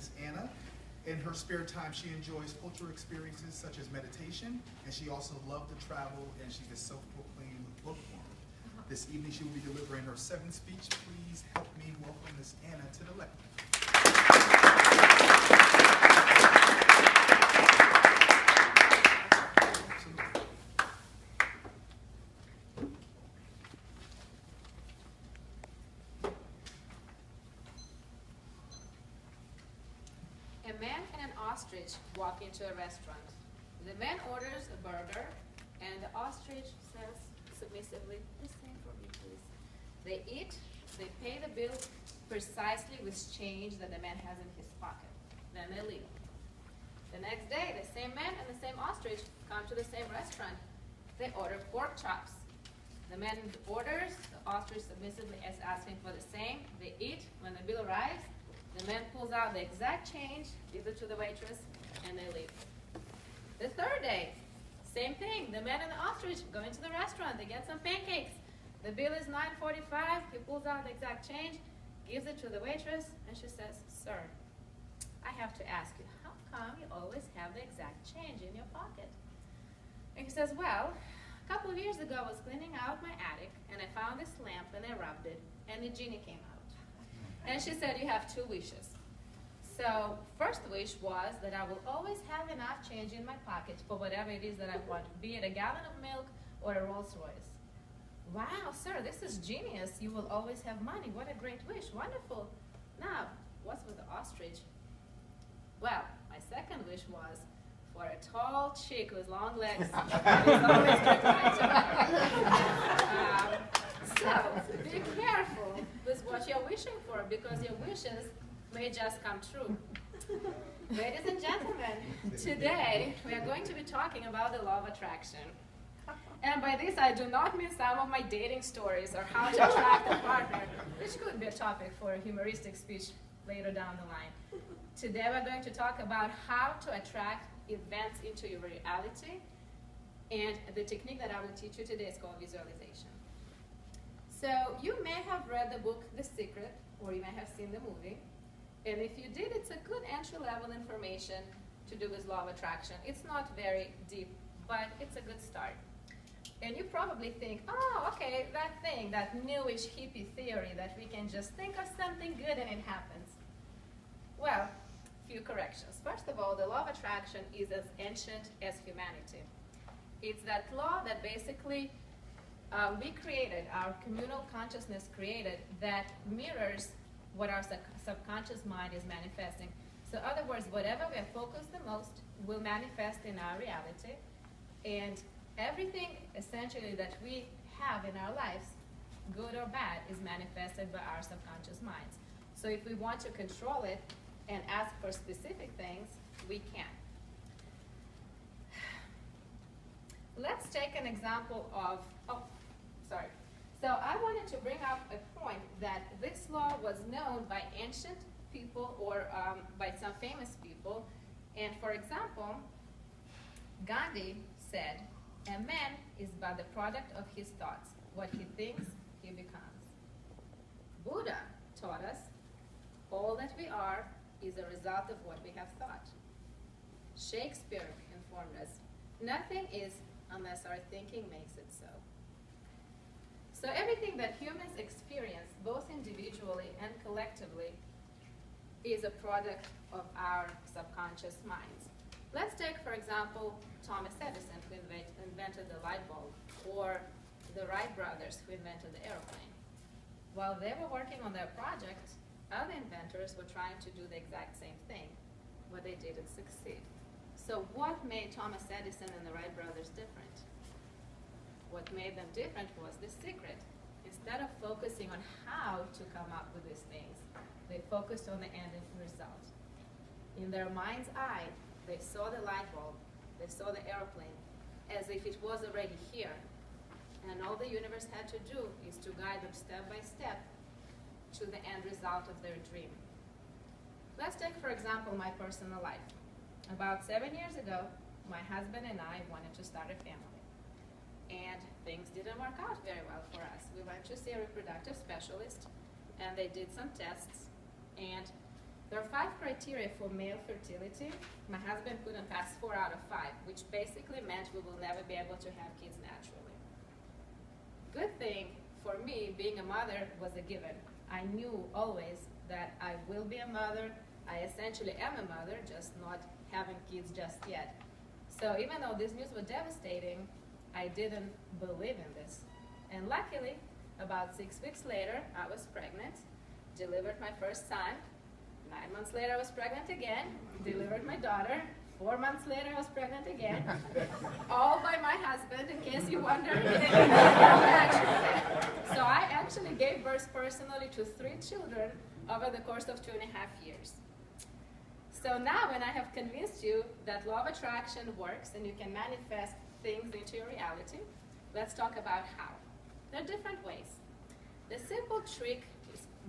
Miss Anna. In her spare time, she enjoys cultural experiences such as meditation, and she also loved to travel, and she's a self-proclaimed bookworm. This evening, she will be delivering her 7th speech. Please help me welcome Miss Anna to the lectern. A man and an ostrich walk into a restaurant. The man orders a burger, and the ostrich says submissively, "The same for me, please." They eat, they pay the bill precisely with change that the man has in his pocket. Then they leave. The next day, the same man and the same ostrich come to the same restaurant. They order pork chops. The man orders, the ostrich submissively is asking for the same. They eat. When the bill arrives, the man pulls out the exact change, gives it to the waitress, and they leave. The third day, same thing. The man and the ostrich go into the restaurant. They get some pancakes. The bill is $9.45. He pulls out the exact change, gives it to the waitress, and she says, "Sir, I have to ask you, how come you always have the exact change in your pocket?" And he says, "Well, a couple of years ago I was cleaning out my attic, and I found this lamp, and I rubbed it, and the genie came out." And she said, "You have 2 wishes. So first wish was that I will always have enough change in my pocket for whatever it is that I want, be it a gallon of milk or a Rolls Royce." "Wow, sir, this is genius. You will always have money. What a great wish. Wonderful. Now, what's with the ostrich?" "Well, my second wish was for a tall chick with long legs that is always drinking So be careful with what you're wishing for, because your wishes may just come true." Ladies and gentlemen, today we are going to be talking about the law of attraction. And by this I do not mean some of my dating stories or how to attract a partner, which could be a topic for a humoristic speech later down the line. Today we're going to talk about how to attract events into your reality, and the technique that I will teach you today is called visualization. So you may have read the book The Secret, or you may have seen the movie, and if you did, it's a good entry-level information to do with law of attraction. It's not very deep, but it's a good start. And you probably think, "Oh, okay, that thing, that newish hippie theory that we can just think of something good and it happens." Well, few corrections. First of all, the law of attraction is as ancient as humanity. It's that law that basically we created, our communal consciousness created, that mirrors what our subconscious mind is manifesting. So in other words, whatever we are focused the most will manifest in our reality, and everything essentially that we have in our lives, good or bad, is manifested by our subconscious minds. So if we want to control it and ask for specific things, we can. Let's take an example of, So I wanted to bring up a point that this law was known by ancient people or by some famous people. And for example, Gandhi said, "A man is but the product of his thoughts. What he thinks, he becomes." Buddha taught us, "All that we are is a result of what we have thought." Shakespeare informed us, "Nothing is unless our thinking makes it so." So everything that humans experience, both individually and collectively, is a product of our subconscious minds. Let's take, for example, Thomas Edison, who invented the light bulb, or the Wright brothers, who invented the airplane. While they were working on their project, other inventors were trying to do the exact same thing, but they didn't succeed. So what made Thomas Edison and the Wright brothers different? What made them different was the secret. Instead of focusing on how to come up with these things, they focused on the end result. In their mind's eye, they saw the light bulb, they saw the airplane, as if it was already here. And all the universe had to do is to guide them step by step to the end result of their dream. Let's take, for example, my personal life. About 7 years ago, my husband and I wanted to start a family. And things didn't work out very well for us. We went to see a reproductive specialist, and they did some tests, and There are 5 criteria for male fertility. My husband couldn't pass 4 out of 5, which basically meant we will never be able to have kids naturally. Good thing for me, being a mother was a given. I knew always that I will be a mother. I essentially am a mother, just not having kids just yet. So even though this news was devastating, I didn't believe in this. And luckily, about 6 weeks later, I was pregnant, delivered my first son. 9 months later, I was pregnant again, delivered my daughter. 4 months later, I was pregnant again, all by my husband, in case you wonder. So I actually gave birth personally to 3 children over the course of 2.5 years. So now when I have convinced you that law of attraction works and you can manifest things into your reality, let's talk about how. There are different ways. The simple trick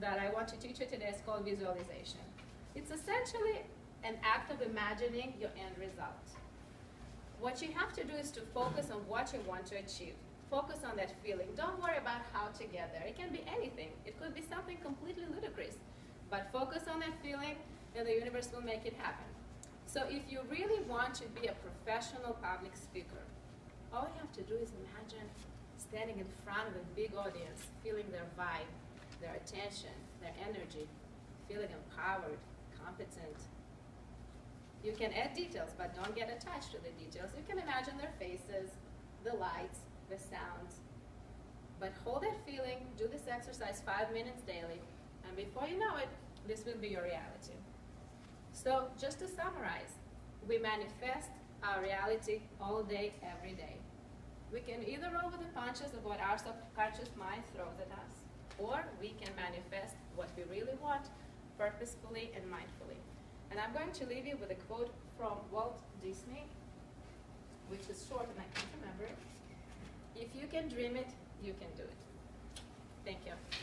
that I want to teach you today is called visualization. It's essentially an act of imagining your end result. What you have to do is to focus on what you want to achieve. Focus on that feeling. Don't worry about how to get there. It can be anything. It could be something completely ludicrous. But focus on that feeling and the universe will make it happen. So if you really want to be a professional public speaker, all you have to do is imagine standing in front of a big audience, feeling their vibe, their attention, their energy, feeling empowered, competent. You can add details, but don't get attached to the details. You can imagine their faces, the lights, the sounds. But hold that feeling, do this exercise 5 minutes daily, and before you know it, this will be your reality. So just to summarize, we manifest our reality all day, every day. We can either roll with the punches of what our subconscious mind throws at us, or we can manifest what we really want purposefully and mindfully. And I'm going to leave you with a quote from Walt Disney, which is short and I can't remember it. If you can dream it, you can do it. Thank you.